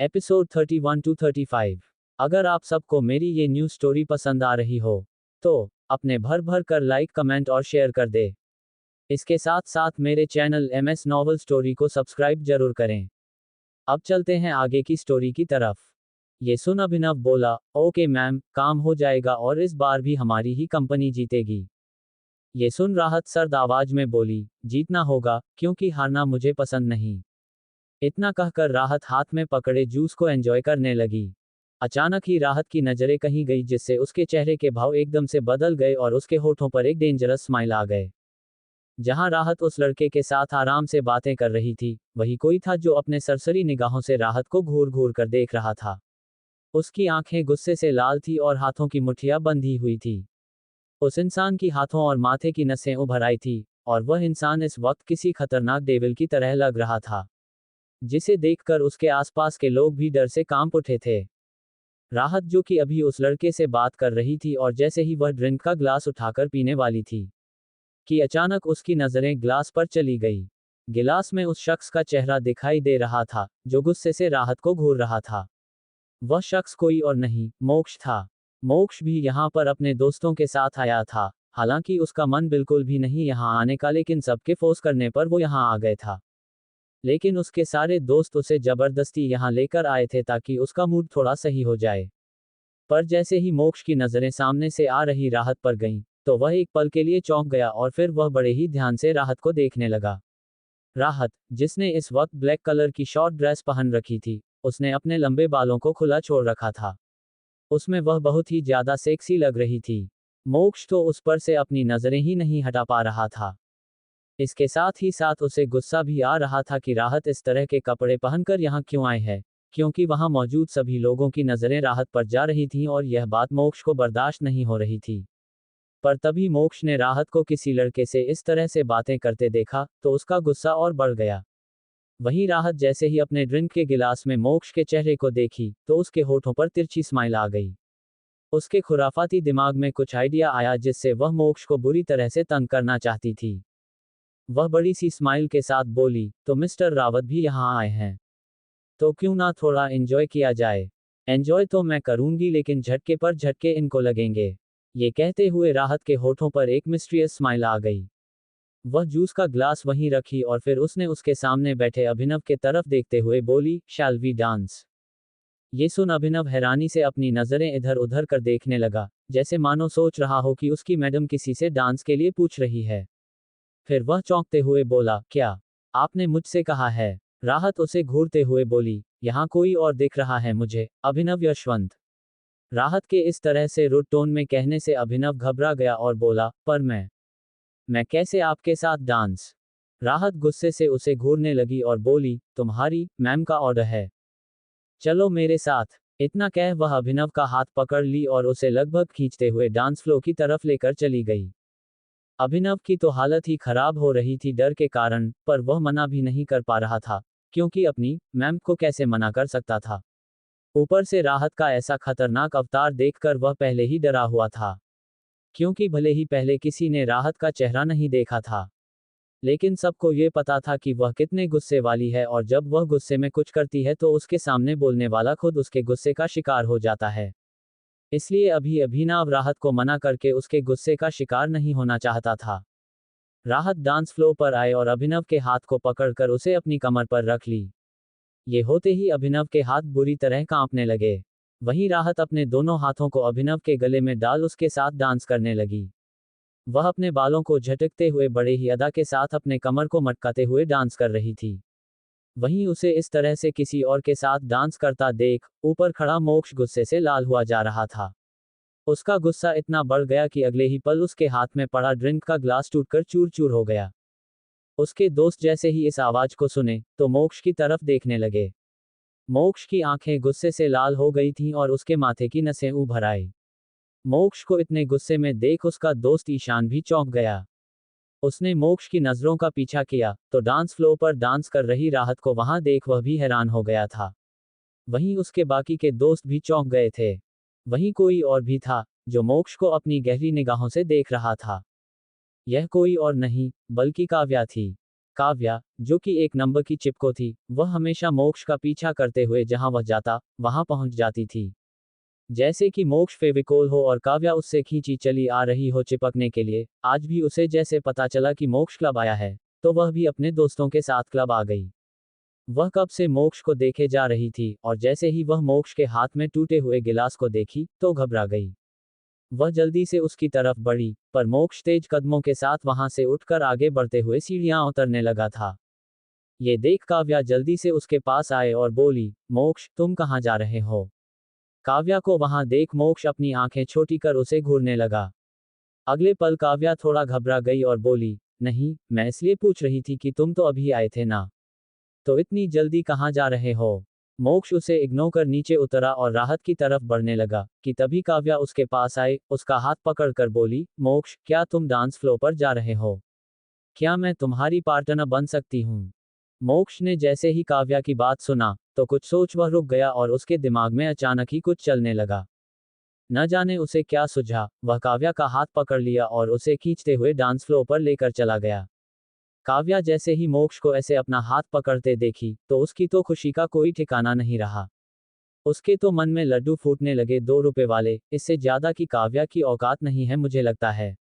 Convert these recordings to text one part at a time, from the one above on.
Episode 31 to 35। अगर आप सबको मेरी ये न्यू स्टोरी पसंद आ रही हो तो अपने भर भर कर लाइक कमेंट और शेयर कर दे। इसके साथ साथ मेरे चैनल MS नॉवल स्टोरी को सब्सक्राइब जरूर करें। अब चलते हैं आगे की स्टोरी की तरफ। ये सुन अभिनव बोला, ओके मैम, काम हो जाएगा और इस बार भी हमारी ही कंपनी जीतेगी। ये सुन राहत सर्द आवाज में बोली, जीतना होगा, क्योंकि हारना मुझे पसंद नहीं। इतना कहकर राहत हाथ में पकड़े जूस को एंजॉय करने लगी। अचानक ही राहत की नजरें कहीं गई जिससे उसके चेहरे के भाव एकदम से बदल गए और उसके होठों पर एक डेंजरस स्माइल आ गए। जहां राहत उस लड़के के साथ आराम से बातें कर रही थी, वही कोई था जो अपने सरसरी निगाहों से राहत को घूर घूर कर देख रहा था। उसकी आंखें गुस्से से लाल थी और हाथों की मुट्ठियां बंधी हुई थी। उस इंसान की हाथों और माथे की नसें उभर आई थी, और वह इंसान इस वक्त किसी खतरनाक डेविल की तरह लग रहा था, जिसे देखकर उसके आसपास के लोग भी डर से कांप उठे थे। राहत जो कि अभी उस लड़के से बात कर रही थी और जैसे ही वह ड्रिंक का ग्लास उठाकर पीने वाली थी कि अचानक उसकी नजरें ग्लास पर चली गई। गिलास में उस शख्स का चेहरा दिखाई दे रहा था जो गुस्से से राहत को घूर रहा था। वह शख्स कोई और नहीं, मोक्ष था। मोक्ष भी यहाँ पर अपने दोस्तों के साथ आया था। हालांकि उसका मन बिल्कुल भी नहीं यहाँ आने का, लेकिन सबके फोर्स करने पर वो यहाँ आ गए था। लेकिन उसके सारे दोस्त उसे जबरदस्ती यहाँ लेकर आए थे ताकि उसका मूड थोड़ा सही हो जाए। पर जैसे ही मोक्ष की नजरें सामने से आ रही राहत पर गईं, तो वह एक पल के लिए चौंक गया और फिर वह बड़े ही ध्यान से राहत को देखने लगा। राहत, जिसने इस वक्त ब्लैक कलर की शॉर्ट ड्रेस पहन रखी थी, उसने अपने लंबे बालों को खुला छोड़ रखा था। उसमें वह बहुत ही ज्यादा सेक्सी लग रही थी। मोक्ष तो उस पर से अपनी नजरें ही नहीं हटा पा रहा था। इसके साथ ही साथ उसे गुस्सा भी आ रहा था कि राहत इस तरह के कपड़े पहनकर यहाँ क्यों आए हैं, क्योंकि वहां मौजूद सभी लोगों की नजरें राहत पर जा रही थीं और यह बात मोक्ष को बर्दाश्त नहीं हो रही थी। पर तभी मोक्ष ने राहत को किसी लड़के से इस तरह से बातें करते देखा तो उसका गुस्सा और बढ़ गया। वहीं राहत जैसे ही अपने ड्रिंक के गिलास में मोक्ष के चेहरे को देखी तो उसके होठों पर तिरछी स्माइल आ गई। उसके खुराफाती दिमाग में कुछ आइडिया आया जिससे वह मोक्ष को बुरी तरह से तंग करना चाहती थी। वह बड़ी सी स्माइल के साथ बोली, तो मिस्टर रावत भी यहाँ आए हैं, तो क्यों ना थोड़ा एंजॉय किया जाए। एंजॉय तो मैं करूंगी, लेकिन झटके पर झटके इनको लगेंगे। ये कहते हुए राहत के होठों पर एक मिस्टीरियस स्माइल आ गई। वह जूस का ग्लास वहीं रखी और फिर उसने उसके सामने बैठे अभिनव के तरफ देखते हुए बोली, शैल वी डांस। ये सुन अभिनव हैरानी से अपनी नजरें इधर उधर कर देखने लगा, जैसे मानो सोच रहा हो कि उसकी मैडम किसी से डांस के लिए पूछ रही है। फिर वह चौंकते हुए बोला, क्या आपने मुझसे कहा है? राहत उसे घूरते हुए बोली, यहाँ कोई और दिख रहा है मुझे, अभिनव यशवंत। राहत के इस तरह से रुड टोन में कहने से अभिनव घबरा गया और बोला, पर मैं कैसे आपके साथ डांस? राहत गुस्से से उसे घूरने लगी और बोली, तुम्हारी मैम का ऑर्डर है, चलो मेरे साथ। इतना कह वह अभिनव का हाथ पकड़ ली और उसे लगभग खींचते हुए डांस फ्लो की तरफ लेकर चली गई। अभिनव की तो हालत ही खराब हो रही थी डर के कारण, पर वह मना भी नहीं कर पा रहा था, क्योंकि अपनी मैम को कैसे मना कर सकता था। ऊपर से राहत का ऐसा खतरनाक अवतार देखकर वह पहले ही डरा हुआ था, क्योंकि भले ही पहले किसी ने राहत का चेहरा नहीं देखा था, लेकिन सबको ये पता था कि वह कितने गुस्से वाली है, और जब वह गुस्से में कुछ करती है तो उसके सामने बोलने वाला खुद उसके गुस्से का शिकार हो जाता है। इसलिए अभी अभिनव राहत को मना करके उसके गुस्से का शिकार नहीं होना चाहता था। राहत डांस फ्लो पर आए और अभिनव के हाथ को पकड़कर उसे अपनी कमर पर रख ली। ये होते ही अभिनव के हाथ बुरी तरह कांपने लगे। वहीं राहत अपने दोनों हाथों को अभिनव के गले में डाल उसके साथ डांस करने लगी। वह अपने बालों को झटकते हुए बड़े ही अदा के साथ अपने कमर को मटकाते हुए डांस कर रही थी। वहीं उसे इस तरह से किसी और के साथ डांस करता देख ऊपर खड़ा मोक्ष गुस्से से लाल हुआ जा रहा था। उसका गुस्सा इतना बढ़ गया कि अगले ही पल उसके हाथ में पड़ा ड्रिंक का ग्लास टूटकर चूर चूर हो गया। उसके दोस्त जैसे ही इस आवाज को सुने तो मोक्ष की तरफ देखने लगे। मोक्ष की आंखें गुस्से से लाल हो गई थीं और उसके माथे की नसें उभर आई। मोक्ष को इतने गुस्से में देख उसका दोस्त ईशान भी चौंक गया। उसने मोक्ष की नजरों का पीछा किया तो डांस फ्लो पर डांस कर रही राहत को वहां देख वह भी हैरान हो गया था। वहीं उसके बाकी के दोस्त भी चौंक गए थे। वहीं कोई और भी था जो मोक्ष को अपनी गहरी निगाहों से देख रहा था। यह कोई और नहीं बल्कि काव्या थी। काव्या, जो कि एक नंबर की चिपको थी, वह हमेशा मोक्ष का पीछा करते हुए जहां वह जाता, वहां पहुंच जाती थी। जैसे कि मोक्ष फेविकोल हो और काव्या उससे खींची चली आ रही हो चिपकने के लिए। आज भी उसे जैसे पता चला कि मोक्ष क्लब आया है, तो वह भी अपने दोस्तों के साथ क्लब आ गई। वह कब से मोक्ष को देखे जा रही थी, और जैसे ही वह मोक्ष के हाथ में टूटे हुए गिलास को देखी, तो घबरा गई। वह जल्दी से उसकी तरफ बढ़ी, पर मोक्ष तेज कदमों के साथ वहां से उठकर आगे बढ़ते हुए सीढ़ियां उतरने लगा था। ये देख काव्या जल्दी से उसके पास आए और बोली, मोक्ष, तुम कहाँ जा रहे हो? काव्या को वहां देख मोक्ष अपनी आंखें छोटी कर उसे घूरने लगा। अगले पल काव्या थोड़ा घबरा गई और बोली, नहीं, मैं इसलिए पूछ रही थी कि तुम तो अभी आए थे ना, तो इतनी जल्दी कहाँ जा रहे हो? मोक्ष उसे इग्नोर कर नीचे उतरा और राहत की तरफ बढ़ने लगा कि तभी काव्या उसके पास आए, उसका हाथ पकड़कर बोली, मोक्ष, क्या तुम डांस फ्लोर पर जा रहे हो? क्या मैं तुम्हारी पार्टनर बन सकती हूँ? मोक्ष ने जैसे ही काव्या की बात सुना, तो कुछ सोच वह रुक गया और उसके दिमाग में अचानक ही कुछ चलने लगा। न जाने उसे क्या सूझा, वह काव्या का हाथ पकड़ लिया और उसे खींचते हुए डांस फ्लोर पर लेकर चला गया। काव्या जैसे ही मोक्ष को ऐसे अपना हाथ पकड़ते देखी, तो उसकी तो खुशी का कोई ठिकाना नहीं रहा। उसके तो मन में लड्डू फूटने लगे। 2 रुपए वाले, इससे ज्यादा की काव्या की औकात नहीं है मुझे लगता है।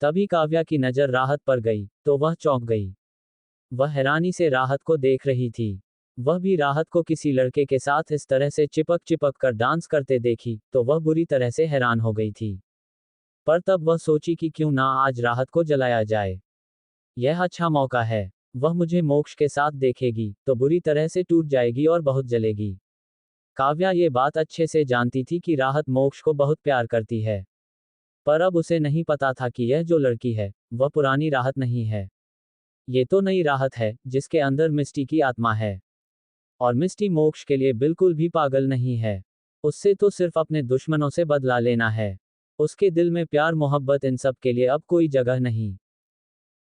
तभी काव्या की नजर राहत पर गई, तो वह चौंक गई। वह हैरानी से राहत को देख रही थी। वह भी राहत को किसी लड़के के साथ इस तरह से चिपक चिपक कर डांस करते देखी, तो वह बुरी तरह से हैरान हो गई थी। पर तब वह सोची कि क्यों ना आज राहत को जलाया जाए। यह अच्छा मौका है। वह मुझे मोक्ष के साथ देखेगी, तो बुरी तरह से टूट जाएगी और बहुत जलेगी। काव्या ये बात अच्छे से जानती थी कि राहत मोक्ष को बहुत प्यार करती है। पर अब उसे नहीं पता था कि यह जो लड़की है, वह पुरानी राहत नहीं है। ये तो नई राहत है, जिसके अंदर मिस्टी की आत्मा है। और मिस्टी मोक्ष के लिए बिल्कुल भी पागल नहीं है। उससे तो सिर्फ अपने दुश्मनों से बदला लेना है। उसके दिल में प्यार मोहब्बत इन सब के लिए अब कोई जगह नहीं।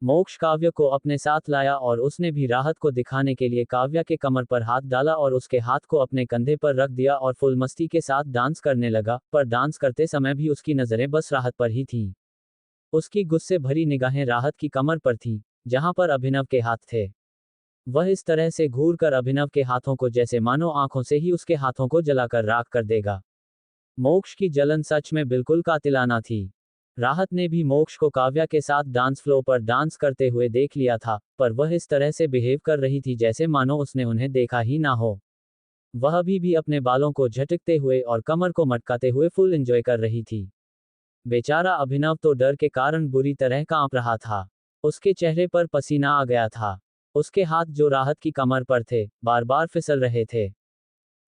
मोक्ष काव्य को अपने साथ लाया और उसने भी राहत को दिखाने के लिए काव्या के कमर पर हाथ डाला और उसके हाथ को अपने कंधे पर रख दिया और फुल मस्ती के साथ डांस करने लगा। पर डांस करते समय भी उसकी नजरें बस राहत पर ही थीं। उसकी गुस्से भरी निगाहें राहत की कमर पर थीं, जहां पर अभिनव के हाथ थे। वह इस तरह से घूर कर अभिनव के हाथों को जैसे मानो आंखों से ही उसके हाथों को जलाकर राख कर देगा। मोक्ष की जलन सच में बिल्कुल कातिलाना थी। राहत ने भी मोक्ष को काव्या के साथ डांस फ्लोर पर डांस करते हुए देख लिया था, पर वह इस तरह से बिहेव कर रही थी जैसे मानो उसने उन्हें देखा ही ना हो। वह अभी भी अपने बालों को झटकते हुए और कमर को मटकाते हुए फुल एंजॉय कर रही थी। बेचारा अभिनव तो डर के कारण बुरी तरह कांप रहा था। उसके चेहरे पर पसीना आ गया था। उसके हाथ जो राहत की कमर पर थे, बार बार फिसल रहे थे।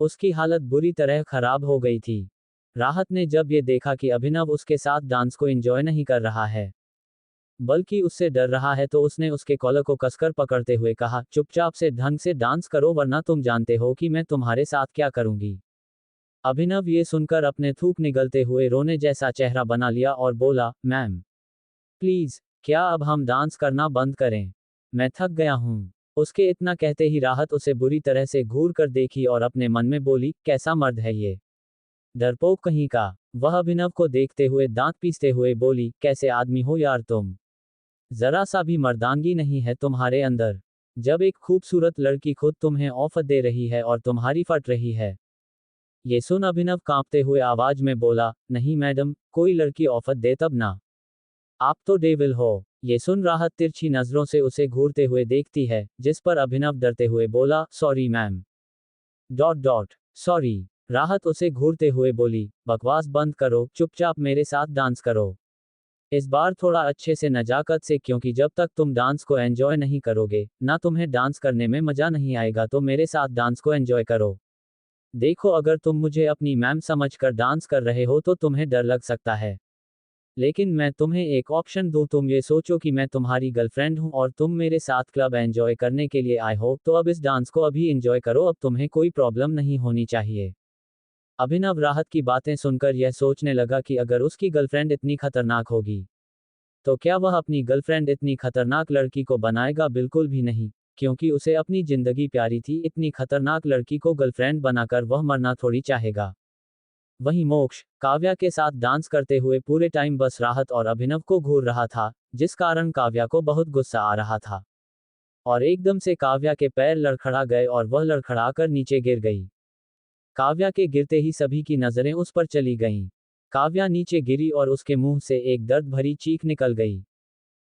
उसकी हालत बुरी तरह खराब हो गई थी। राहत ने जब ये देखा कि अभिनव उसके साथ डांस को एंजॉय नहीं कर रहा है, बल्कि उससे डर रहा है, तो उसने उसके कॉलर को कसकर पकड़ते हुए कहा, चुपचाप से ढंग से डांस करो वरना तुम जानते हो कि मैं तुम्हारे साथ क्या करूंगी। अभिनव ये सुनकर अपने थूक निगलते हुए रोने जैसा चेहरा बना लिया और बोला, मैम, प्लीज, क्या अब हम डांस करना बंद करें? मैं थक गया हूं। उसके इतना कहते ही राहत उसे बुरी तरह से घूर कर देखी और अपने मन में बोली, कैसा मर्द है ये, डरपोक कहीं का। वह अभिनव को देखते हुए दांत पीसते हुए बोली, कैसे आदमी हो यार तुम, जरा सा भी मर्दानगी नहीं है तुम्हारे अंदर। जब एक खूबसूरत लड़की खुद तुम्हें ऑफर दे रही है और तुम्हारी फट रही है। ये सुन अभिनव कांपते हुए आवाज में बोला, नहीं मैडम, कोई लड़की ऑफर दे तब ना। आप तो डेविल हो। ये सुन राहत तिरछी नजरों से उसे घूरते हुए देखती है, जिस पर अभिनव डरते हुए बोला, sorry ma'am. Dot dot sorry. राहत उसे घूरते हुए बोली, बकवास बंद करो, चुपचाप मेरे साथ डांस करो। इस बार थोड़ा अच्छे से नजाकत से, क्योंकि जब तक तुम डांस को एंजॉय नहीं करोगे, ना तुम्हें डांस करने में मजा नहीं आएगा, तो मेरे साथ डांस को एंजॉय करो। देखो, अगर तुम मुझे अपनी मैम समझकर डांस कर रहे हो तो तुम्हें डर लग सकता है, लेकिन मैं तुम्हें एक ऑप्शन दूं। तुम ये सोचो कि मैं तुम्हारी गर्लफ्रेंड हूं और तुम मेरे साथ क्लब एंजॉय करने के लिए आए हो, तो अब इस डांस को अभी एंजॉय करो, अब तुम्हें कोई प्रॉब्लम नहीं होनी चाहिए। अभिनव राहत की बातें सुनकर यह सोचने लगा कि अगर उसकी गर्लफ्रेंड इतनी खतरनाक होगी, तो क्या वह अपनी गर्लफ्रेंड इतनी खतरनाक लड़की को बनाएगा? बिल्कुल भी नहीं, क्योंकि उसे अपनी जिंदगी प्यारी थी। इतनी खतरनाक लड़की को गर्लफ्रेंड बनाकर वह मरना थोड़ी चाहेगा। वहीं मोक्ष काव्या के साथ डांस करते हुए पूरे टाइम बस राहत और अभिनव को घूर रहा था, जिस कारण काव्या को बहुत गुस्सा आ रहा था। और एकदम से काव्या के पैर लड़खड़ा गए और वह लड़खड़ाकर नीचे गिर गई। काव्या के गिरते ही सभी की नजरें उस पर चली गईं। काव्या नीचे गिरी और उसके मुंह से एक दर्द भरी चीख निकल गई।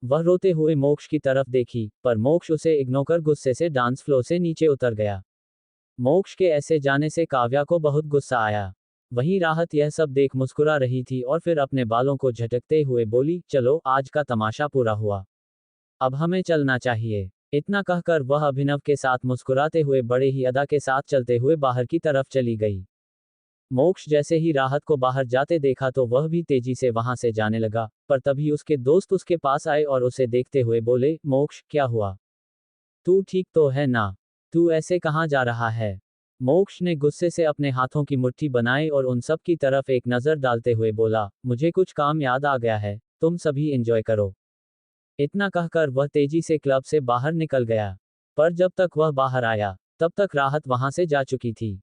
वह रोते हुए मोक्ष की तरफ देखी, पर मोक्ष उसे इग्नोर कर गुस्से से डांस फ्लोर से नीचे उतर गया। मोक्ष के ऐसे जाने से काव्या को बहुत गुस्सा आया। वहीं राहत यह सब देख मुस्कुरा रही थी और फिर अपने बालों को झटकते हुए बोली, चलो आज का तमाशा पूरा हुआ, अब हमें चलना चाहिए। इतना कहकर वह अभिनव के साथ मुस्कुराते हुए बड़े ही अदा के साथ चलते हुए बाहर की तरफ चली गई। मोक्ष जैसे ही राहत को बाहर जाते देखा तो वह भी तेजी से वहां से जाने लगा, पर तभी उसके दोस्त उसके पास आए और उसे देखते हुए बोले, मोक्ष क्या हुआ, तू ठीक तो है ना, तू ऐसे कहाँ जा रहा है। मोक्ष ने गुस्से से अपने हाथों की मुट्ठी बनाई और उन सब की तरफ एक नजर डालते हुए बोला, मुझे कुछ काम याद आ गया है, तुम सभी एंजॉय करो। इतना कहकर वह तेजी से क्लब से बाहर निकल गया। पर जब तक वह बाहर आया, तब तक राहत वहां से जा चुकी थी।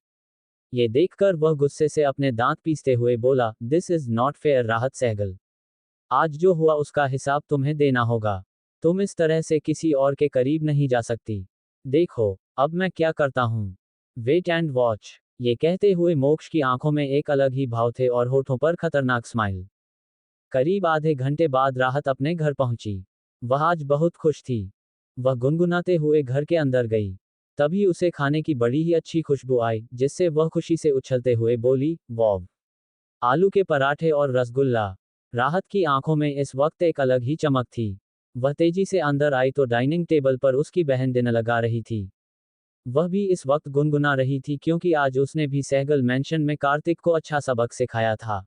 ये देखकर वह गुस्से से अपने दांत पीसते हुए बोला, दिस इज नॉट फेयर राहत सहगल। आज जो हुआ उसका हिसाब तुम्हें देना होगा। तुम इस तरह से किसी और के करीब नहीं जा सकती। देखो, अब मैं क्या करता हूँ। Wait and watch. ये कहते हुए मोक्ष की आंखों में एक अलग ही भाव थे और होठों पर खतरनाक स्माइल। करीब आधे घंटे बाद राहत अपने घर पहुंची। वह आज बहुत खुश थी। वह गुनगुनाते हुए घर के अंदर गई। तभी उसे खाने की बड़ी ही अच्छी खुशबू आई, जिससे वह खुशी से उछलते हुए बोली, वाव, आलू के पराठे और रसगुल्ला। राहत की आंखों में इस वक्त एक अलग ही चमक थी। वह तेजी से अंदर आई तो डाइनिंग टेबल पर उसकी बहन डिनर लगा रही थी। वह भी इस वक्त गुनगुना रही थी क्योंकि आज उसने भी सहगल मेंशन में कार्तिक को अच्छा सबक सिखाया था।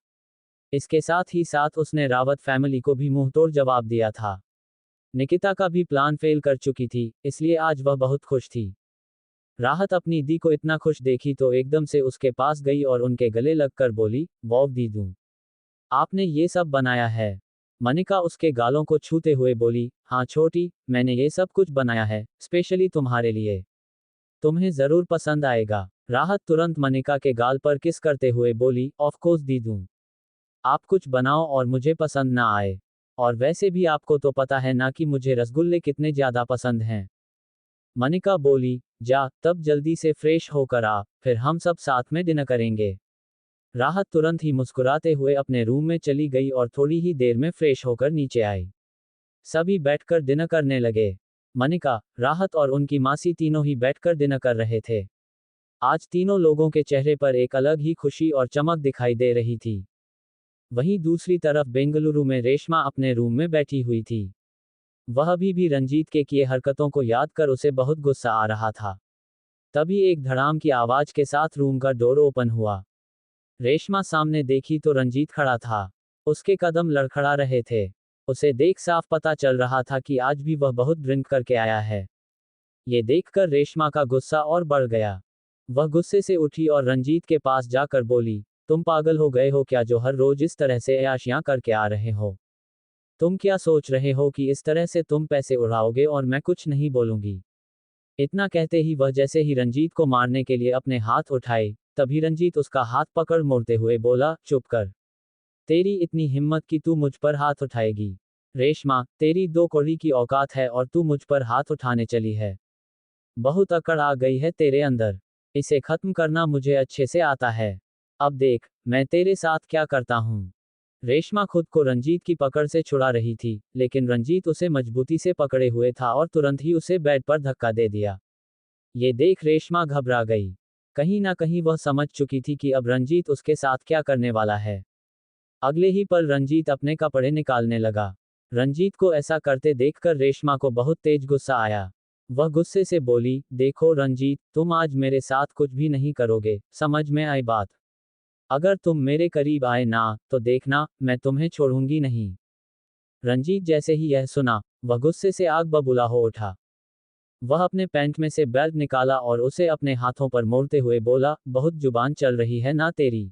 इसके साथ ही साथ उसने रावत फैमिली को भी मुंहतोड़ जवाब दिया था। निकिता का भी प्लान फेल कर चुकी थी, इसलिए आज वह बहुत खुश थी। राहत अपनी दी को इतना खुश देखी तो एकदम से उसके पास गई और उनके गले लगकर बोली, वाव दीदू, आपने ये सब बनाया है। मनिका उसके गालों को छूते हुए बोली, हाँ छोटी, मैंने ये सब कुछ बनाया है, स्पेशली तुम्हारे लिए। तुम्हें जरूर पसंद आएगा। राहत तुरंत मनिका के गाल पर किस करते हुए बोली, ऑफ कोर्स दीदू, आप कुछ बनाओ और मुझे पसंद ना आए। और वैसे भी आपको तो पता है ना कि मुझे रसगुल्ले कितने ज्यादा पसंद हैं। मनिका बोली, जा तब जल्दी से फ्रेश होकर आ, फिर हम सब साथ में डिनर करेंगे। राहत तुरंत ही मुस्कुराते हुए अपने रूम में चली गई और थोड़ी ही देर में फ्रेश होकर नीचे आई। सभी बैठकर डिनर करने लगे। मनिका, राहत और उनकी मासी तीनों ही बैठकर डिनर कर रहे थे। आज तीनों लोगों के चेहरे पर एक अलग ही खुशी और चमक दिखाई दे रही थी। वहीं दूसरी तरफ बेंगलुरु में रेशमा अपने रूम में बैठी हुई थी। वह अभी भी रंजीत के किए हरकतों को याद कर उसे बहुत गुस्सा आ रहा था। तभी एक धड़ाम की आवाज के साथ रूम का डोर ओपन हुआ। रेशमा सामने देखी तो रंजीत खड़ा था। उसके कदम लड़खड़ा रहे थे। उसे देख साफ पता चल रहा था कि आज भी वह बहुत ड्रिंक करके आया है। ये देखकर रेशमा का गुस्सा और बढ़ गया। वह गुस्से से उठी और रंजीत के पास जाकर बोली, तुम पागल हो गए हो क्या जो हर रोज इस तरह से अय्याशियां करके आ रहे हो। तुम क्या सोच रहे हो कि इस तरह से तुम पैसे उड़ाओगे और मैं कुछ नहीं बोलूंगी। इतना कहते ही वह जैसे ही रंजीत को मारने के लिए अपने हाथ उठाए, तभी रंजीत उसका हाथ पकड़ मोड़ते हुए बोला, चुप कर। तेरी इतनी हिम्मत कि तू मुझ पर हाथ उठाएगी। रेशमा, तेरी 2 कौड़ी की औकात है और तू मुझ पर हाथ उठाने चली है। बहुत अकड़ आ गई है तेरे अंदर। इसे खत्म करना मुझे अच्छे से आता है। अब देख, मैं तेरे साथ क्या करता हूँ। रेशमा खुद को रंजीत की पकड़ से छुड़ा रही थी, लेकिन रंजीत उसे मजबूती से पकड़े हुए था और तुरंत ही उसे बेड पर धक्का दे दिया। ये देख रेशमा घबरा गई। कहीं ना कहीं वह समझ चुकी थी कि अब रंजीत उसके साथ क्या करने वाला है। अगले ही पल रंजीत अपने कपड़े निकालने लगा। रंजीत को ऐसा करते देखकर रेशमा को बहुत तेज गुस्सा आया। वह गुस्से से बोली, देखो रंजीत, तुम आज मेरे साथ कुछ भी नहीं करोगे, समझ में आई बात। अगर तुम मेरे करीब आए ना, तो देखना, मैं तुम्हें छोड़ूंगी नहीं। रंजीत जैसे ही यह सुना, वह गुस्से से आग बबूला हो उठा। वह अपने पैंट में से बेल्ट निकाला और उसे अपने हाथों पर मोड़ते हुए बोला, बहुत जुबान चल रही है ना तेरी।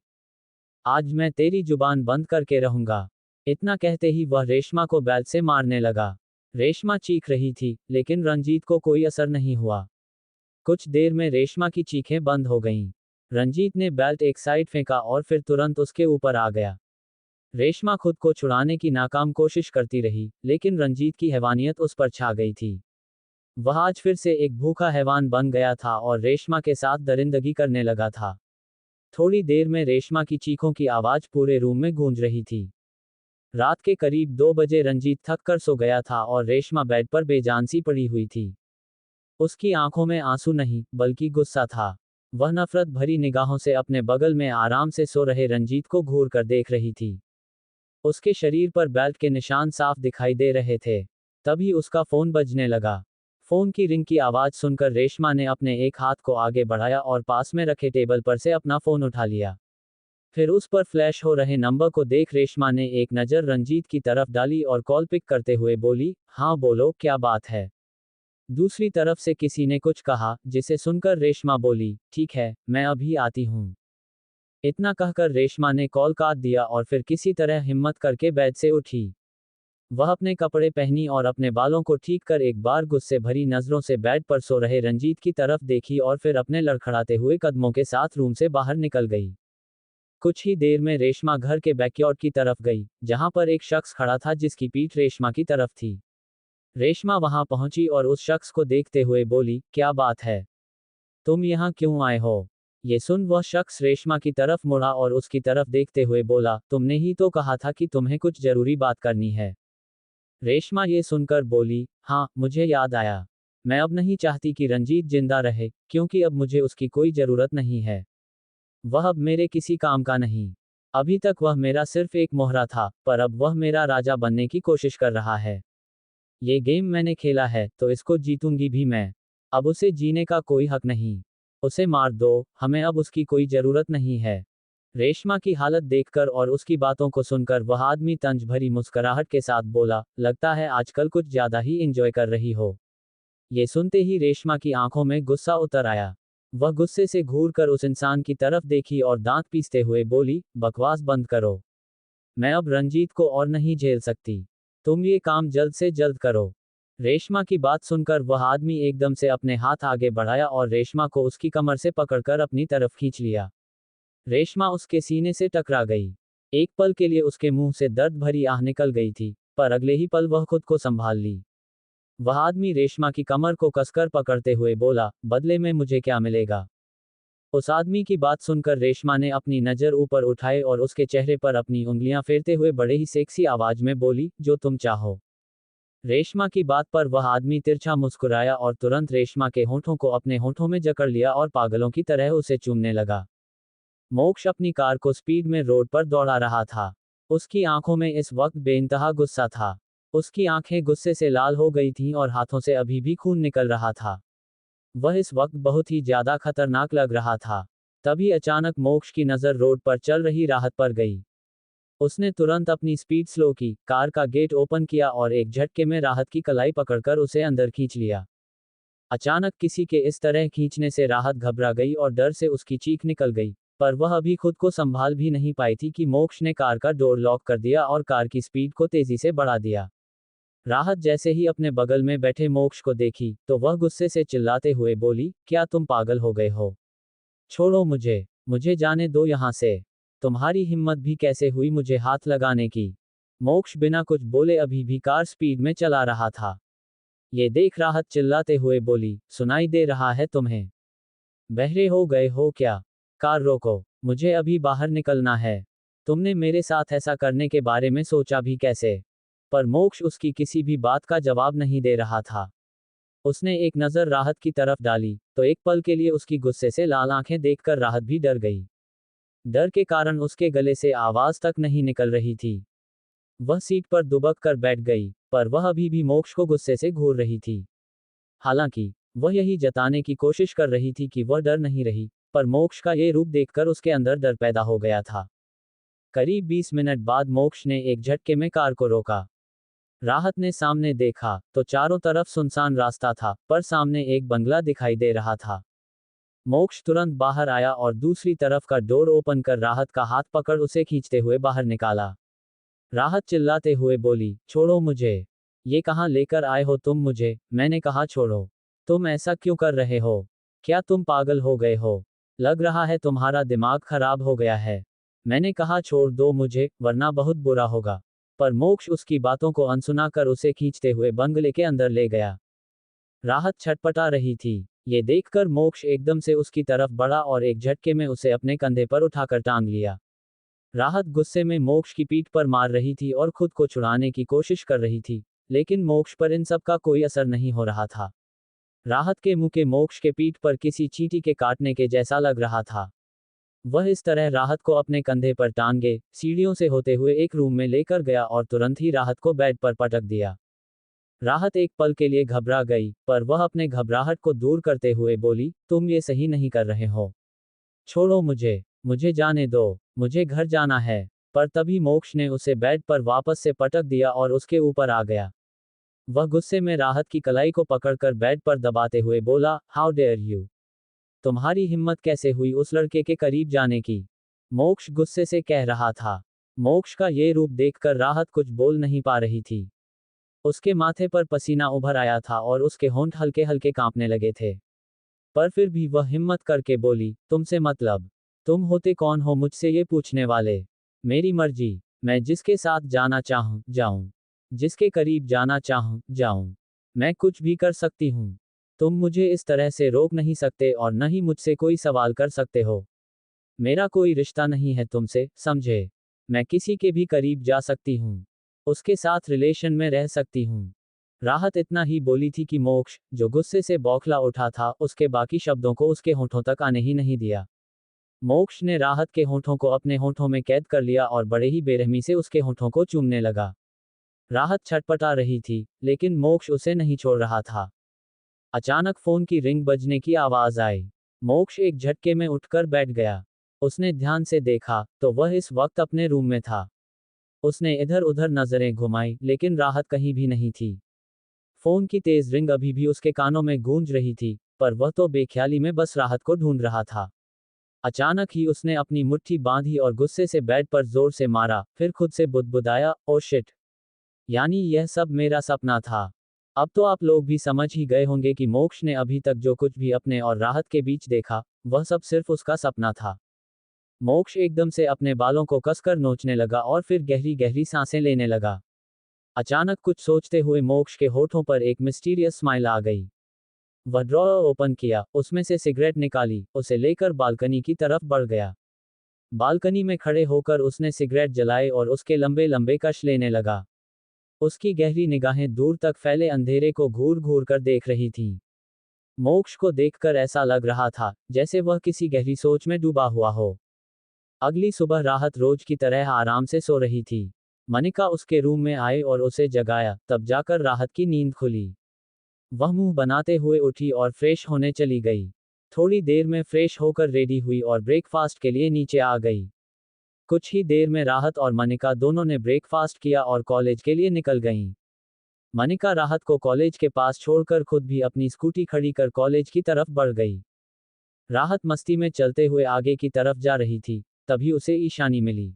आज मैं तेरी जुबान बंद करके रहूंगा। इतना कहते ही वह रेशमा को बेल्ट से मारने लगा। रेशमा चीख रही थी, लेकिन रंजीत को कोई असर नहीं हुआ। कुछ देर में रेशमा की चीखें बंद हो गईं। रंजीत ने बेल्ट एक साइड फेंका और फिर तुरंत उसके ऊपर आ गया। रेशमा खुद को छुड़ाने की नाकाम कोशिश करती रही, लेकिन रंजीत की हैवानियत उस पर छा गई थी। वह आज फिर से एक भूखा हैवान बन गया था और रेशमा के साथ दरिंदगी करने लगा था। थोड़ी देर में रेशमा की चीखों की आवाज पूरे रूम में गूंज रही थी। रात के करीब 2 बजे रंजीत थक कर सो गया था और रेशमा बेड पर बेजान सी पड़ी हुई थी। उसकी आंखों में आंसू नहीं, बल्कि गुस्सा था। वह नफरत भरी निगाहों से अपने बगल में आराम से सो रहे रंजीत को घूर कर देख रही थी। उसके शरीर पर बेल्ट के निशान साफ दिखाई दे रहे थे। तभी उसका फोन बजने लगा। फोन की रिंग की आवाज सुनकर रेशमा ने अपने एक हाथ को आगे बढ़ाया और पास में रखे टेबल पर से अपना फोन उठा लिया। फिर उस पर फ्लैश हो रहे नंबर को देख रेशमा ने एक नज़र रंजीत की तरफ डाली और कॉल पिक करते हुए बोली, हाँ बोलो, क्या बात है। दूसरी तरफ से किसी ने कुछ कहा, जिसे सुनकर रेशमा बोली, ठीक है, मैं अभी आती हूँ। इतना कहकर रेशमा ने कॉल काट दिया और फिर किसी तरह हिम्मत करके बेड से उठी। वह अपने कपड़े पहनी और अपने बालों को ठीक कर एक बार गुस्से भरी नजरों से बेड पर सो रहे रंजीत की तरफ देखी और फिर अपने लड़खड़ाते हुए कदमों के साथ रूम से बाहर निकल गई। कुछ ही देर में रेशमा घर के बैकयार्ड की तरफ गई, जहां पर एक शख्स खड़ा था जिसकी पीठ रेशमा की तरफ थी। रेशमा वहां पहुंची और उस शख्स को देखते हुए बोली, क्या बात है, तुम यहाँ क्यों आए हो। ये सुन वह शख्स रेशमा की तरफ मुड़ा और उसकी तरफ देखते हुए बोला, तुमने ही तो कहा था कि तुम्हें कुछ जरूरी बात करनी है। रेशमा ये सुनकर बोली, हाँ, मुझे याद आया। मैं अब नहीं चाहती कि रंजीत जिंदा रहे, क्योंकि अब मुझे उसकी कोई जरूरत नहीं है। वह अब मेरे किसी काम का नहीं। अभी तक वह मेरा सिर्फ एक मोहरा था, पर अब वह मेरा राजा बनने की कोशिश कर रहा है। ये गेम मैंने खेला है, तो इसको जीतूंगी भी मैं। अब उसे जीने का कोई हक नहीं। उसे मार दो, हमें अब उसकी कोई जरूरत नहीं है। रेशमा की हालत देखकर और उसकी बातों को सुनकर वह आदमी तंज भरी मुस्कुराहट के साथ बोला, लगता है आजकल कुछ ज्यादा ही इंजॉय कर रही हो। ये सुनते ही रेशमा की आंखों में गुस्सा उतर आया। वह गुस्से से घूर कर उस इंसान की तरफ देखी और दांत पीसते हुए बोली, बकवास बंद करो। मैं अब रंजीत को और नहीं झेल सकती। तुम ये काम जल्द से जल्द करो। रेशमा की बात सुनकर वह आदमी एकदम से अपने हाथ आगे बढ़ाया और रेशमा को उसकी कमर से पकड़कर अपनी तरफ खींच लिया। रेशमा उसके सीने से टकरा गई। एक पल के लिए उसके मुंह से दर्द भरी आह निकल गई थी, पर अगले ही पल वह खुद को संभाल ली। वह आदमी रेशमा की कमर को कसकर पकड़ते हुए बोला, बदले में मुझे क्या मिलेगा। उस आदमी की बात सुनकर रेशमा ने अपनी नज़र ऊपर उठाए और उसके चेहरे पर अपनी उंगलियां फेरते हुए बड़े ही सेक्सी आवाज में बोली, जो तुम चाहो। रेशमा की बात पर वह आदमी तिरछा मुस्कुराया और तुरंत रेशमा के होंठों को अपने होंठों में जकड़ लिया और पागलों की तरह उसे चूमने लगा। मोक्ष अपनी कार को स्पीड में रोड पर दौड़ा रहा था। उसकी आंखों में इस वक्त बेइंतहा गुस्सा था। उसकी आंखें गुस्से से लाल हो गई थीं और हाथों से अभी भी खून निकल रहा था। वह इस वक्त बहुत ही ज्यादा खतरनाक लग रहा था। तभी अचानक मोक्ष की नज़र रोड पर चल रही राहत पर गई। उसने तुरंत अपनी स्पीड स्लो की, कार का गेट ओपन किया और एक झटके में राहत की कलाई पकड़कर उसे अंदर खींच लिया। अचानक किसी के इस तरह खींचने से राहत घबरा गई और डर से उसकी चीख निकल गई, पर वह अभी खुद को संभाल भी नहीं पाई थी कि मोक्ष ने कार का डोर लॉक कर दिया और कार की स्पीड को तेजी से बढ़ा दिया। राहत जैसे ही अपने बगल में बैठे मोक्ष को देखी, तो वह गुस्से से चिल्लाते हुए बोली, क्या तुम पागल हो गए हो। छोड़ो मुझे, मुझे जाने दो यहाँ से। तुम्हारी हिम्मत भी कैसे हुई मुझे हाथ लगाने की। मोक्ष बिना कुछ बोले अभी भी कार स्पीड में चला रहा था। ये देख राहत चिल्लाते हुए बोली, सुनाई दे रहा है तुम्हें। बहरे हो गए हो क्या। कार रोको, मुझे अभी बाहर निकलना है। तुमने मेरे साथ ऐसा करने के बारे में सोचा भी कैसे। पर मोक्ष उसकी किसी भी बात का जवाब नहीं दे रहा था। उसने एक नज़र राहत की तरफ डाली, तो एक पल के लिए उसकी गुस्से से लाल आंखें देखकर राहत भी डर गई। डर के कारण उसके गले से आवाज तक नहीं निकल रही थी। वह सीट पर दुबक कर बैठ गई, पर वह अभी भी मोक्ष को गुस्से से घूर रही थी। हालांकि वह यही जताने की कोशिश कर रही थी कि वह डर नहीं रही, पर मोक्ष का ये रूप देखकर उसके अंदर डर पैदा हो गया था। करीब 20 मिनट बाद मोक्ष ने एक झटके में कार को रोका। राहत ने सामने देखा, तो चारों तरफ सुनसान रास्ता था, पर सामने एक बंगला दिखाई दे रहा था। मोक्ष तुरंत बाहर आया और दूसरी तरफ का डोर ओपन कर राहत का हाथ पकड़ उसे खींचते हुए बाहर निकाला। राहत चिल्लाते हुए बोली, छोड़ो मुझे। ये कहाँ लेकर आए हो तुम मुझे। मैंने कहा छोड़ो। तुम ऐसा क्यों कर रहे हो। क्या तुम पागल हो गए हो। लग रहा है तुम्हारा दिमाग खराब हो गया है। मैंने कहा छोड़ दो मुझे, वरना बहुत बुरा होगा। पर मोक्ष उसकी बातों को अनसुना कर उसे खींचते हुए बंगले के अंदर ले गया। राहत छटपटा रही थी। ये देखकर मोक्ष एकदम से उसकी तरफ बढ़ा और एक झटके में उसे अपने कंधे पर उठाकर टांग लिया। राहत गुस्से में मोक्ष की पीठ पर मार रही थी और खुद को छुड़ाने की कोशिश कर रही थी, लेकिन मोक्ष पर इन सब का कोई असर नहीं हो रहा था। राहत के मुंह के मोक्ष के पीठ पर किसी चींटी के काटने के जैसा लग रहा था। वह इस तरह राहत को अपने कंधे पर टांगे सीढ़ियों से होते हुए एक रूम में लेकर गया और तुरंत ही राहत को बेड पर पटक दिया। राहत एक पल के लिए घबरा गई, पर वह अपने घबराहट को दूर करते हुए बोली, तुम ये सही नहीं कर रहे हो। छोड़ो मुझे, मुझे जाने दो, मुझे घर जाना है। पर तभी मोक्ष ने उसे बेड पर वापस से पटक दिया और उसके ऊपर आ गया। वह गुस्से में राहत की कलाई को पकड़कर बेड पर दबाते हुए बोला, हाउ डेयर यू, तुम्हारी हिम्मत कैसे हुई उस लड़के के करीब जाने की। मोक्ष गुस्से से कह रहा था। मोक्ष का ये रूप देखकर राहत कुछ बोल नहीं पा रही थी। उसके माथे पर पसीना उभर आया था और उसके होंठ हल्के हल्के कांपने लगे थे। पर फिर भी वह हिम्मत करके बोली, तुमसे मतलब, तुम होते कौन हो मुझसे ये पूछने वाले। मेरी मर्जी, मैं जिसके साथ जाना चाहूं जाऊं, जिसके करीब जाना चाहूं जाऊं, मैं कुछ भी कर सकती हूं। तुम मुझे इस तरह से रोक नहीं सकते और न ही मुझसे कोई सवाल कर सकते हो। मेरा कोई रिश्ता नहीं है तुमसे, समझे। मैं किसी के भी करीब जा सकती हूँ, उसके साथ रिलेशन में रह सकती हूँ। राहत इतना ही बोली थी कि मोक्ष, जो गुस्से से बौखला उठा था, उसके बाकी शब्दों को उसके होंठों तक आने ही नहीं दिया। मोक्ष ने राहत के होंठों को अपने होंठों में कैद कर लिया और बड़े ही बेरहमी से उसके होंठों को चूमने लगा। राहत छटपटा रही थी, लेकिन मोक्ष उसे नहीं छोड़ रहा था। अचानक फोन की रिंग बजने की आवाज आई। मोक्ष एक झटके में उठकर बैठ गया। उसने ध्यान से देखा, तो वह इस वक्त अपने रूम में था। उसने इधर उधर नजरें घुमाई, लेकिन राहत कहीं भी नहीं थी। फोन की तेज रिंग अभी भी उसके कानों में गूंज रही थी, पर वह तो बेख्याली में बस राहत को ढूंढ रहा था। अचानक ही उसने अपनी मुट्ठी बांधी और गुस्से से बेड पर जोर से मारा, फिर खुद से बुदबुदाया, ओ शिट, यानी यह सब मेरा सपना था। अब तो आप लोग भी समझ ही गए होंगे कि मोक्ष ने अभी तक जो कुछ भी अपने और राहत के बीच देखा, वह सब सिर्फ उसका सपना था। मोक्ष एकदम से अपने बालों को कसकर नोचने लगा और फिर गहरी गहरी सांसें लेने लगा। अचानक कुछ सोचते हुए मोक्ष के होठों पर एक मिस्टीरियस स्माइल आ गई। वह ड्रॉअर ओपन किया, उसमें से सिगरेट निकाली, उसे लेकर बालकनी की तरफ बढ़ गया। बालकनी में खड़े होकर उसने सिगरेट जलाए और उसके लंबे लंबे कश लेने लगा। उसकी गहरी निगाहें दूर तक फैले अंधेरे को घूर घूर कर देख रही थीं। मोक्ष को देखकर ऐसा लग रहा था जैसे वह किसी गहरी सोच में डूबा हुआ हो। अगली सुबह राहत रोज की तरह आराम से सो रही थी। मनिका उसके रूम में आए और उसे जगाया, तब जाकर राहत की नींद खुली। वह मुंह बनाते हुए उठी और फ्रेश होने चली गई। थोड़ी देर में फ्रेश होकर रेडी हुई और ब्रेकफास्ट के लिए नीचे आ गई। कुछ ही देर में राहत और मनिका दोनों ने ब्रेकफास्ट किया और कॉलेज के लिए निकल गईं। मनिका राहत को कॉलेज के पास छोड़कर खुद भी अपनी स्कूटी खड़ी कर कॉलेज की तरफ बढ़ गई। राहत मस्ती में चलते हुए आगे की तरफ जा रही थी, तभी उसे ईशानी मिली।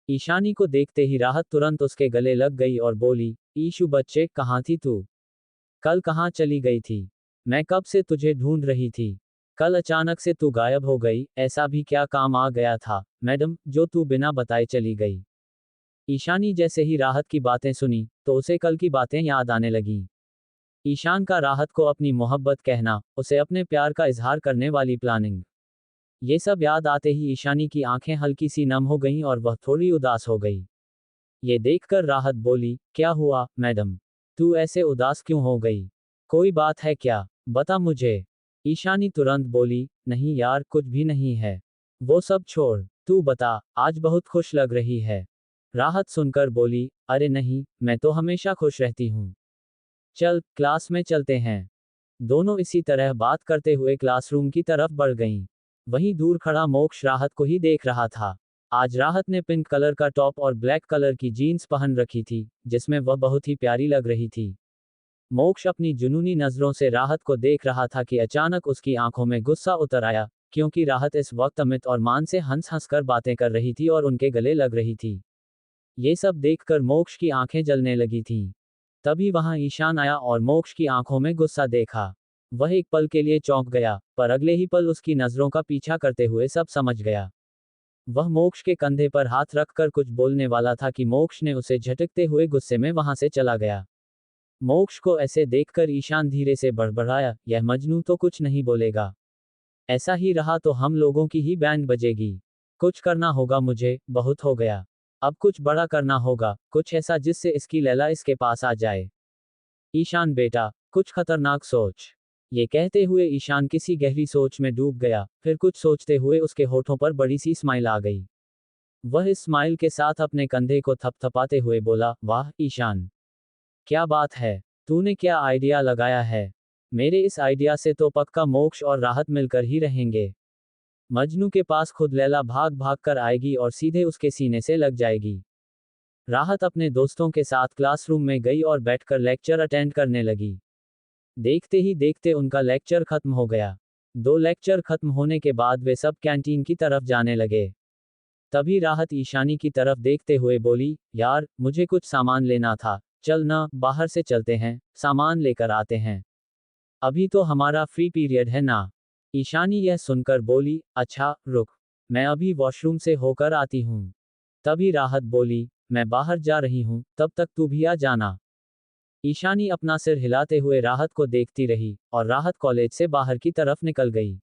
ईशानी को देखते ही राहत तुरंत उसके गले लग गई और बोली, ईशु बच्चे, कहाँ थी तू? कल कहाँ चली गई थी? मैं कब से तुझे ढूंढ रही थी। कल अचानक से तू गायब हो गई, ऐसा भी क्या काम आ गया था, मैडम, जो तू बिना बताए चली गई? ईशानी जैसे ही राहत की बातें सुनी, तो उसे कल की बातें याद आने लगीं। ईशान का राहत को अपनी मोहब्बत कहना, उसे अपने प्यार का इजहार करने वाली प्लानिंग, ये सब याद आते ही ईशानी की आंखें हल्की सी नम हो गईं और वह थोड़ी उदास हो गई। ये देखकर राहत बोली, क्या हुआ, मैडम? तू ऐसे उदास क्यों हो गई? कोई बात है क्या? बता मुझे। ईशानी तुरंत बोली, नहीं यार, कुछ भी नहीं है। वो सब छोड़, तू बता, आज बहुत खुश लग रही है। राहत सुनकर बोली, अरे नहीं, मैं तो हमेशा खुश रहती हूँ। चल, क्लास में चलते हैं। दोनों इसी तरह बात करते हुए क्लासरूम की तरफ बढ़ गईं। वहीं दूर खड़ा मोक्ष राहत को ही देख रहा था। आज राहत ने पिंक कलर का टॉप और ब्लैक कलर की जीन्स पहन रखी थी, जिसमें वह बहुत ही प्यारी लग रही थी। मोक्ष अपनी जुनूनी नजरों से राहत को देख रहा था कि अचानक उसकी आंखों में गुस्सा उतर आया, क्योंकि राहत इस वक्त अमित और मान से हंस हंस कर बातें कर रही थी और उनके गले लग रही थी। ये सब देखकर मोक्ष की आंखें जलने लगी थीं। तभी वहां ईशान आया और मोक्ष की आंखों में गुस्सा देखा। वह एक पल के लिए चौंक गया, पर अगले ही पल उसकी नजरों का पीछा करते हुए सब समझ गया। वह मोक्ष के कंधे पर हाथ रखकर कुछ बोलने वाला था कि मोक्ष ने उसे झटकते हुए गुस्से में वहां से चला गया। मोक्ष को ऐसे देखकर ईशान धीरे से बड़बड़ाया, यह मजनू तो कुछ नहीं बोलेगा। ऐसा ही रहा तो हम लोगों की ही बैंड बजेगी। कुछ करना होगा मुझे, बहुत हो गया। अब कुछ बड़ा करना होगा, कुछ ऐसा जिससे इसकी लैला इसके पास आ जाए। ईशान बेटा, कुछ खतरनाक सोच। ये कहते हुए ईशान किसी गहरी सोच में डूब गया, फिर कुछ सोचते हुए उसके होठों पर बड़ी सी स्माइल आ गई। वह इस स्माइल के साथ अपने कंधे को थपथपाते हुए बोला, वाह ईशान, क्या बात है, तूने क्या आइडिया लगाया है। मेरे इस आइडिया से तो पक्का मोक्ष और राहत मिलकर ही रहेंगे। मजनू के पास खुद लैला भाग भाग कर आएगी और सीधे उसके सीने से लग जाएगी। राहत अपने दोस्तों के साथ क्लासरूम में गई और बैठकर लेक्चर अटेंड करने लगी। देखते ही देखते उनका लेक्चर खत्म हो गया। 2 लेक्चर खत्म होने के बाद वे सब कैंटीन की तरफ जाने लगे। तभी राहत ईशानी की तरफ देखते हुए बोली, यार, मुझे कुछ सामान लेना था, चल ना, बाहर से चलते हैं, सामान लेकर आते हैं। अभी तो हमारा फ्री पीरियड है ना। ईशानी यह सुनकर बोली, अच्छा, रुक, मैं अभी वॉशरूम से होकर आती हूँ। तभी राहत बोली, मैं बाहर जा रही हूँ, तब तक तू भी आ जाना। ईशानी अपना सिर हिलाते हुए राहत को देखती रही, और राहत कॉलेज से बाहर की तरफ निकल गई।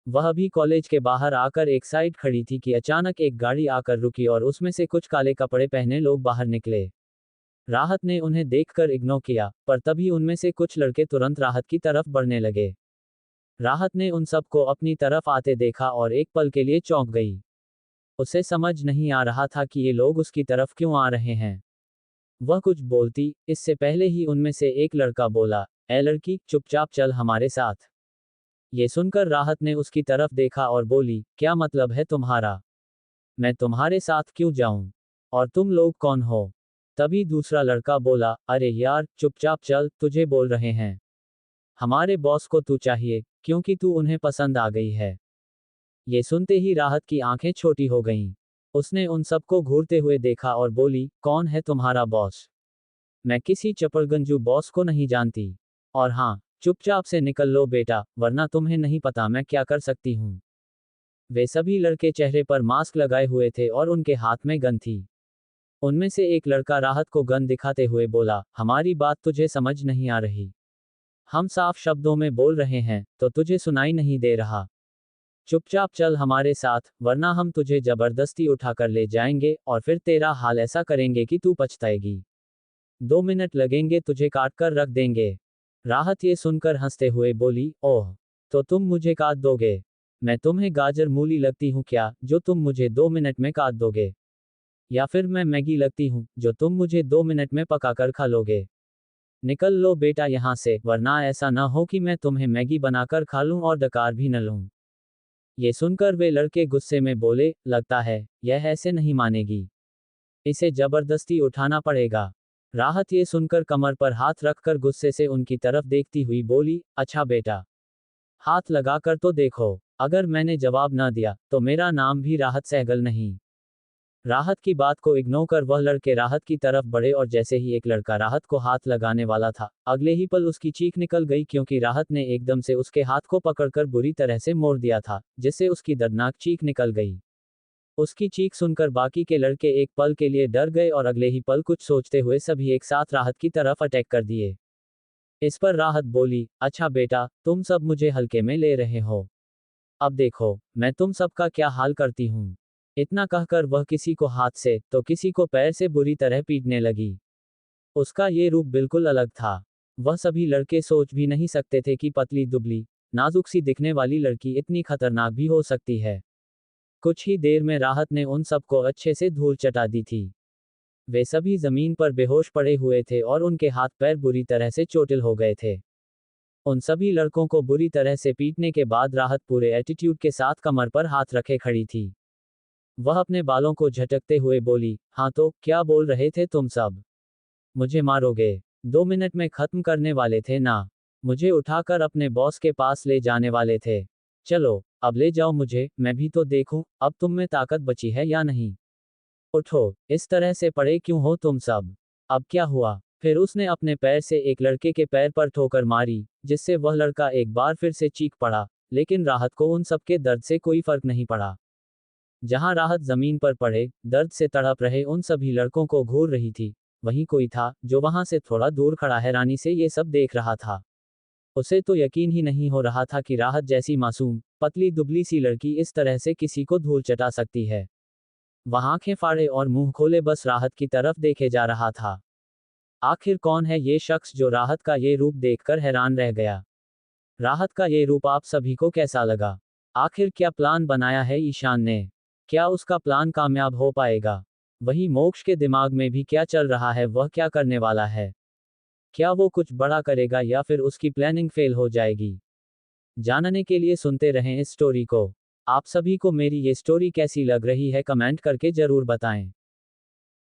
वह भी कॉलेज के बाहर आकर एक साइड खड़ी थी कि अचानक एक गाड़ी आकर रुकी और उसमें से कुछ काले कपड़े पहने लोग बाहर निकले। राहत ने उन्हें देखकर इग्नोर किया, पर तभी उनमें से कुछ लड़के तुरंत राहत की तरफ बढ़ने लगे। राहत ने उन सबको अपनी तरफ आते देखा और एक पल के लिए चौंक गई। उसे समझ नहीं आ रहा था कि ये लोग उसकी तरफ क्यों आ रहे हैं। वह कुछ बोलती, इससे पहले ही उनमें से एक लड़का बोला, ए लड़की, चुपचाप चल हमारे साथ। ये सुनकर राहत ने उसकी तरफ देखा और बोली, क्या मतलब है तुम्हारा? मैं तुम्हारे साथ क्यों जाऊं? और तुम लोग कौन हो? तभी दूसरा लड़का बोला, अरे यार, चुपचाप चल, तुझे बोल रहे हैं। हमारे बॉस को तू चाहिए, क्योंकि तू उन्हें पसंद आ गई है। ये सुनते ही राहत की आंखें छोटी हो गईं। उसने उन सबको घूरते हुए देखा और बोली, कौन है तुम्हारा बॉस? मैं किसी चपड़गंजू बॉस को नहीं जानती। और हाँ, चुपचाप से निकल लो बेटा, वरना तुम्हें नहीं पता मैं क्या कर सकती हूँ। वे सभी लड़के चेहरे पर मास्क लगाए हुए थे और उनके हाथ में गन थी। उनमें से एक लड़का राहत को गन दिखाते हुए बोला, हमारी बात तुझे समझ नहीं आ रही। हम साफ शब्दों में बोल रहे हैं, तो तुझे सुनाई नहीं दे रहा। चुपचाप चल हमारे साथ, वरना हम तुझे जबरदस्ती उठाकर ले जाएंगे और फिर तेरा हाल ऐसा करेंगे कि तू पछताएगी। 2 मिनट लगेंगे, तुझे काट कर रख देंगे। राहत ये सुनकर हंसते हुए बोली, ओह, तो तुम मुझे काट दोगे? मैं तुम्हें गाजर मूली लगती हूँ क्या, जो तुम मुझे 2 मिनट में काट दोगे? या फिर मैं मैगी लगती हूँ, जो तुम मुझे 2 मिनट में पकाकर खा लोगे? निकल लो बेटा यहाँ से, वरना ऐसा न हो कि मैं तुम्हें मैगी बनाकर खा लूँ और डकार भी न लूँ। ये सुनकर वे लड़के गुस्से में बोले, लगता है यह ऐसे नहीं मानेगी, इसे जबरदस्ती उठाना पड़ेगा। राहत ये सुनकर कमर पर हाथ रखकर गुस्से से उनकी तरफ देखती हुई बोली, अच्छा बेटा, हाथ लगाकर तो देखो, अगर मैंने जवाब न दिया तो मेरा नाम भी राहत सहगल नहीं। राहत की बात को इग्नोर कर वह लड़के राहत की तरफ बढ़े और जैसे ही एक लड़का राहत को हाथ लगाने वाला था, अगले ही पल उसकी चीख निकल गई, क्योंकि राहत ने एकदम से उसके हाथ को पकड़कर बुरी तरह से मोड़ दिया था, जिससे उसकी दर्दनाक चीख निकल गई। उसकी चीख सुनकर बाकी के लड़के एक पल के लिए डर गए और अगले ही पल कुछ सोचते हुए सभी एक साथ राहत की तरफ अटैक कर दिए। इस पर राहत बोली, अच्छा बेटा, तुम सब मुझे हल्के में ले रहे हो। अब देखो, मैं तुम सबका क्या हाल करती हूँ। इतना कहकर वह किसी को हाथ से तो किसी को पैर से बुरी तरह पीटने लगी। उसका ये रूप बिल्कुल अलग था। वह सभी लड़के सोच भी नहीं सकते थे कि पतली दुबली, नाजुक सी दिखने वाली लड़की इतनी खतरनाक भी हो सकती है। कुछ ही देर में राहत ने उन सबको अच्छे से धूल चटा दी थी। वे सभी जमीन पर बेहोश पड़े हुए थे और उनके हाथ पैर बुरी तरह से चोटिल हो गए थे। उन सभी लड़कों को बुरी तरह से पीटने के बाद राहत पूरे एटीट्यूड के साथ कमर पर हाथ रखे खड़ी थी। वह अपने बालों को झटकते हुए बोली, हाँ तो क्या बोल रहे थे तुम सब? मुझे मारोगे? 2 मिनट में खत्म करने वाले थे ना? मुझे उठाकर अपने बॉस के पास ले जाने वाले थे। चलो, अब ले जाओ मुझे, मैं भी तो देखूं, अब तुम में ताकत बची है या नहीं। उठो, इस तरह से पड़े क्यों हो तुम सब? अब क्या हुआ? फिर उसने अपने पैर से एक लड़के के पैर पर ठोकर मारी, जिससे वह लड़का एक बार फिर से चीख पड़ा, लेकिन राहत को उन सबके दर्द से कोई फर्क नहीं पड़ा। जहां राहत जमीन पर पड़े, दर्द से तड़प रहे उन सभी लड़कों को घूर रही थी, वहीं कोई था जो वहां से थोड़ा दूर खड़ा हैरानी से ये सब देख रहा था। उसे तो यकीन ही नहीं हो रहा था कि राहत जैसी मासूम, पतली दुबली सी लड़की इस तरह से किसी को धूल चटा सकती है। वह आंखें फाड़े और मुंह खोले बस राहत की तरफ देखे जा रहा था। आखिर कौन है ये शख्स जो राहत का ये रूप देखकर हैरान रह गया? राहत का ये रूप आप सभी को कैसा लगा? आखिर क्या प्लान बनाया है ईशान ने? क्या उसका प्लान कामयाब हो पाएगा? वहीं मोक्ष के दिमाग में भी क्या चल रहा है, वह क्या करने वाला है? क्या वो कुछ बड़ा करेगा या फिर उसकी प्लानिंग फेल हो जाएगी? जानने के लिए सुनते रहें इस स्टोरी को। आप सभी को मेरी ये स्टोरी कैसी लग रही है कमेंट करके जरूर बताएं।